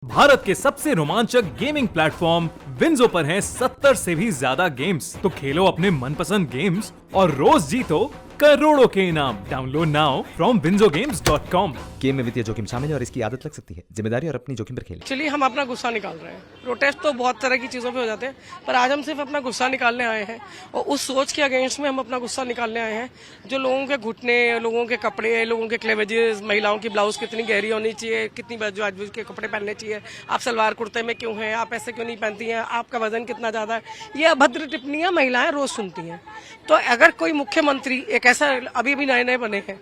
भारत के सबसे रोमांचक गेमिंग प्लेटफॉर्म विंजो पर हैं 70 से भी ज्यादा गेम्स। तो खेलो अपने मनपसंद गेम्स और रोज जीतो करोड़ों के इनाम। Download now from winzogames.com। Game में वित्तीय जोखिम शामिल है और इसकी आदत लग सकती है। जिम्मेदारी और अपनी जोखिम पर खेलें। चलिए हम अपना गुस्सा निकाल रहे हैं। प्रोटेस्ट तो बहुत तरह की चीज़ों पे हो जाते हैं, पर आज हम सिर्फ अपना गुस्सा निकालने आए हैं और उस सोच के अगेंस्ट में हम अपना गुस्सा निकालने आए हैं जो लोगों के घुटने, लोगों के कपड़े, लोगों के क्लेवेजेस, महिलाओं की ब्लाउज कितनी गहरी होनी चाहिए, कितनी बाजू के कपड़े पहनने चाहिए, आप सलवार कुर्ते में क्यों हैं, आप ऐसे क्यों नहीं पहनती हैं, आपका वजन कितना ज़्यादा है, ये अभद्र टिप्पणियाँ महिलाएं रोज सुनती हैं। तो अगर कोई मुख्यमंत्री एक ऐसा अभी नए नए बने हैं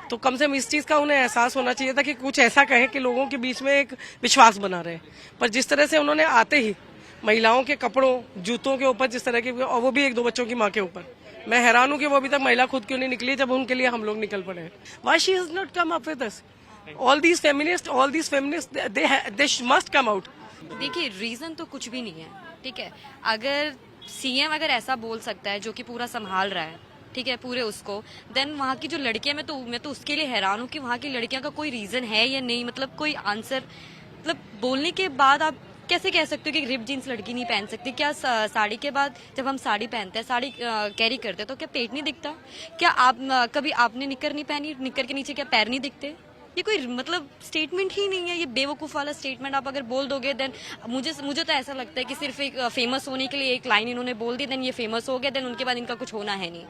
तो कम से कम इस चीज का उन्हें एहसास होना चाहिए था कि कुछ ऐसा कहे कि लोगों के बीच में एक विश्वास बना रहे। पर जिस तरह से उन्होंने आते ही महिलाओं के कपड़ों, जूतों के ऊपर जिस तरह की, और वो भी एक दो बच्चों की माँ के ऊपर, मैं हैरान हूँ कि वो अभी तक महिला खुद क्यों नहीं निकली जब उनके लिए हम लोग निकल पड़े हैं। Why she has not come up with us? All these feminists, they must come out. देखिए रीजन तो कुछ भी नहीं है, ठीक है। अगर सीएम अगर ऐसा बोल सकता है जो कि पूरा संभाल रहा है, ठीक है, पूरे उसको, देन वहाँ की जो लड़कियां, मैं तो उसके लिए हैरान हूँ कि वहाँ की लड़कियां का कोई रीजन है या नहीं, मतलब कोई आंसर, मतलब बोलने के बाद आप कैसे कह सकते हो कि रिप जीन्स लड़की नहीं पहन सकती? क्या साड़ी के बाद जब हम साड़ी पहनते हैं, साड़ी कैरी करते हैं, तो क्या पेट नहीं दिखता? क्या आप कभी आपने निकर नहीं पहनी, निकर के नीचे क्या पैर नहीं दिखते? ये कोई मतलब स्टेटमेंट ही नहीं है, ये बेवकूफ़ वाला स्टेटमेंट आप अगर बोल दोगे देन मुझे तो ऐसा लगता है कि सिर्फ एक फेमस होने के लिए एक लाइन इन्होंने बोल दी, देन ये फेमस हो गया, देन उनके बाद इनका कुछ होना है नहीं।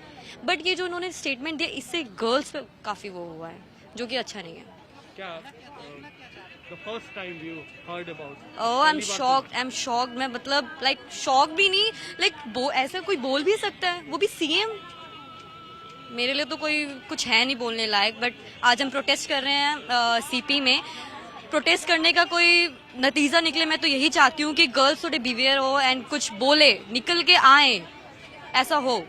बट ये जो उन्होंने स्टेटमेंट दिया, इससे गर्ल्स पे काफ़ी वो हुआ है, जो कि अच्छा नहीं है। क्या the first time you heard about? Oh, I'm shocked. मैं मतलब लाइक शॉक भी नहीं, लाइक ऐसा कोई बोल भी सकता है, वो भी सीएम? मेरे लिए तो कोई कुछ है नहीं बोलने लायक। बट आज हम प्रोटेस्ट कर रहे हैं सीपी में। प्रोटेस्ट करने का कोई नतीजा निकले, मैं तो यही चाहती हूँ कि गर्ल्स थोड़े बिहेवियर हो एंड कुछ बोले, निकल के आए, ऐसा हो।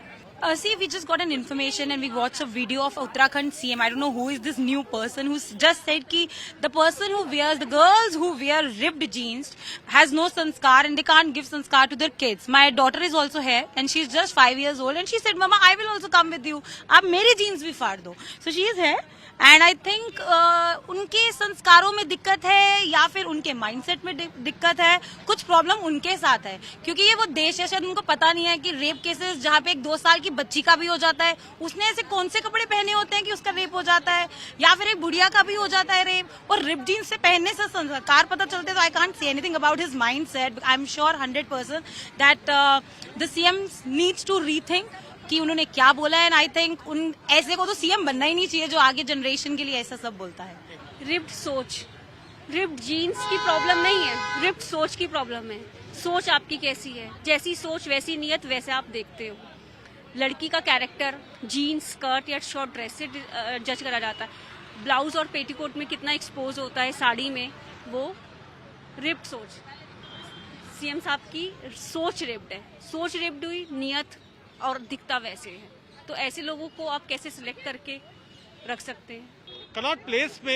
See, we just got an information and we watched a video of Uttarakhand CM. I don't know who is this new person who's just said ki the person who wears, the girls who wear ripped jeans has no sanskar and they can't give sanskar to their kids. My daughter is also here and she's just 5 years old and she said, Mama, I will also come with you. आप मेरे jeans भी फाड़ दो. So she is here. And I think उनके संस्कारों में दिक्कत है या फिर उनके माइंडसेट में दिक्कत है, कुछ प्रॉब्लम उनके साथ है, क्योंकि ये वो देश है, शायद उनको पता नहीं है कि रेप केसेस जहाँ पे एक 2 साल की बच्ची का भी हो जाता है, उसने ऐसे कौन से कपड़े पहने होते हैं कि उसका रेप हो जाता है, या फिर एक बुढ़िया का भी हो जाता है रेप, और रिप जीन्स से पहनने से संस्कार पता चलते हैं। तो I can't say anything about his mindset. I am sure 100% that the CM needs to rethink कि उन्होंने क्या बोला है। एंड आई थिंक उन ऐसे को तो सीएम बनना ही नहीं चाहिए जो आगे जनरेशन के लिए ऐसा सब बोलता है। रिप्ड सोच, रिप्ड जीन्स की प्रॉब्लम नहीं है, रिप्ड सोच की प्रॉब्लम है। सोच आपकी कैसी है, जैसी सोच वैसी नीयत, वैसे आप देखते हो। लड़की का कैरेक्टर जीन्स, स्कर्ट या शॉर्ट ड्रेस से जज करा जाता है। ब्लाउज और पेटीकोट में कितना एक्सपोज होता है, साड़ी में, वो रिप्ड सोच। सीएम साहब की सोच रिप्ड है, सोच रिप्ड हुई, नियत और दिखता वैसे है। तो ऐसे लोगों को आप कैसे सिलेक्ट करके रख सकते हैं? कनॉट प्लेस पे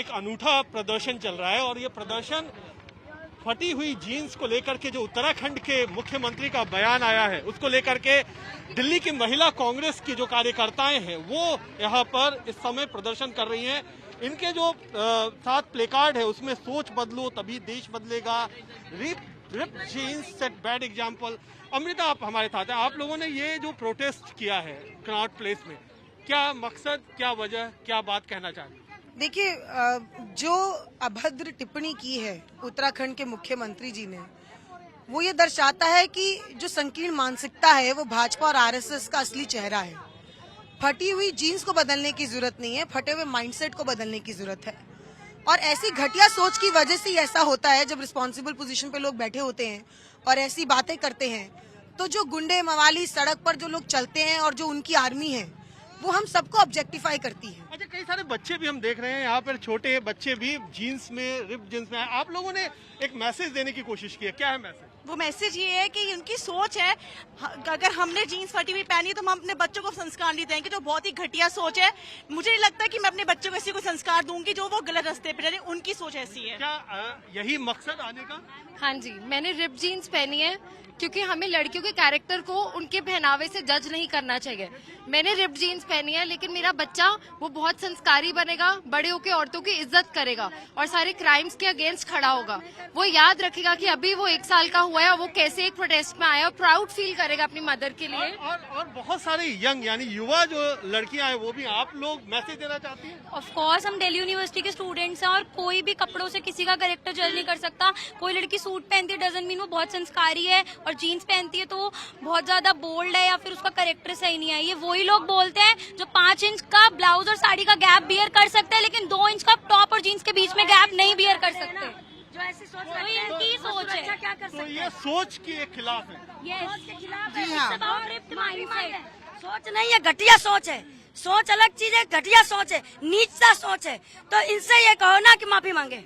एक अनूठा प्रदर्शन चल रहा है और ये प्रदर्शन फटी हुई जीन्स को लेकर के जो उत्तराखंड के मुख्यमंत्री का बयान आया है उसको लेकर के दिल्ली की महिला कांग्रेस की जो कार्यकर्ताएं हैं वो यहाँ पर इस समय प्रदर्शन कर रही हैं। इनके जो साथ प्लेकार्ड है उसमें सोच बदलो तभी देश बदलेगा, rip jeans set bad example. Amrita, आप हमारे साथ हैं, आप लोगों ने ये जो प्रोटेस्ट किया है कनॉट प्लेस में, क्या मकसद, क्या वजह, क्या बात कहना चाहते हैं? देखिए, जो अभद्र टिप्पणी की है उत्तराखंड के मुख्यमंत्री जी ने, वो ये दर्शाता है कि जो संकीर्ण मानसिकता है वो भाजपा और आरएसएस का असली चेहरा है। फटी हुई जीन्स को बदलने की जरूरत नहीं है, फटे हुए माइंडसेट को बदलने की जरूरत है। और ऐसी घटिया सोच की वजह से ऐसा होता है जब रिस्पॉन्सिबल पोजीशन पे लोग बैठे होते हैं और ऐसी बातें करते हैं, तो जो गुंडे मवाली सड़क पर जो लोग चलते हैं और जो उनकी आर्मी है वो हम सबको ऑब्जेक्टिफाई करती है। अच्छा, कई सारे बच्चे भी हम देख रहे हैं यहाँ पर, छोटे बच्चे भी जीन्स में, रिप जीन्स में। आप लोगों ने एक मैसेज देने की कोशिश की है, क्या है मैसेज? वो मैसेज ये है कि उनकी सोच है, अगर हमने जीन्स फटी हुई पहनी है तो हम अपने बच्चों को संस्कार नहीं देंगे, जो बहुत ही घटिया सोच है। मुझे नहीं लगता कि मैं अपने बच्चों को ऐसी कोई संस्कार दूंगी जो वो गलत रास्ते पे चले, उनकी सोच ऐसी है। क्या यही मकसद आने का? हाँ जी, मैंने रिप जीन्स पहनी है क्योंकि हमें लड़कियों के कैरेक्टर को उनके पहनावे से जज नहीं करना चाहिए। मैंने रिप जीन्स पहनी है, लेकिन मेरा बच्चा वो बहुत बहुत संस्कारी बनेगा, बड़े होकर औरतों की इज्जत करेगा और सारे क्राइम्स के अगेंस्ट खड़ा होगा। वो याद रखेगा कि अभी वो 1 साल का हुआ है और वो कैसे एक प्रोटेस्ट में आया और प्राउड फील करेगा अपनी मदर के लिए। और बहुत सारे यंग यानी युवा जो लड़कियां हैं वो भी आप लोग मैसेज देना चाहती हैं? ऑफ कोर्स हम दिल्ली यूनिवर्सिटी के स्टूडेंट्स हैं और कोई भी कपड़ों से किसी का कैरेक्टर जज नहीं कर सकता। कोई लड़की सूट पहनती है डजंट मीन वो बहुत संस्कारी है, और जीन्स पहनती है तो वो बहुत ज्यादा बोल्ड है या फिर उसका कैरेक्टर सही नहीं है। ये वही लोग बोलते हैं जो 5 इंच का ब्लाउज और साड़ी का गैप बियर कर सकते हैं, लेकिन 2 इंच का टॉप और जीन्स के बीच में गैप नहीं बियर कर सकते। जो ऐसी सोच तो ये इनकी सोच है। क्या कर तो ये सोच के खिलाफ है। सोच नहीं है, घटिया सोच है। सोच अलग चीज है, घटिया सोच है, नीचता सोच है। तो इनसे ये कहो ना कि माफी मांगे।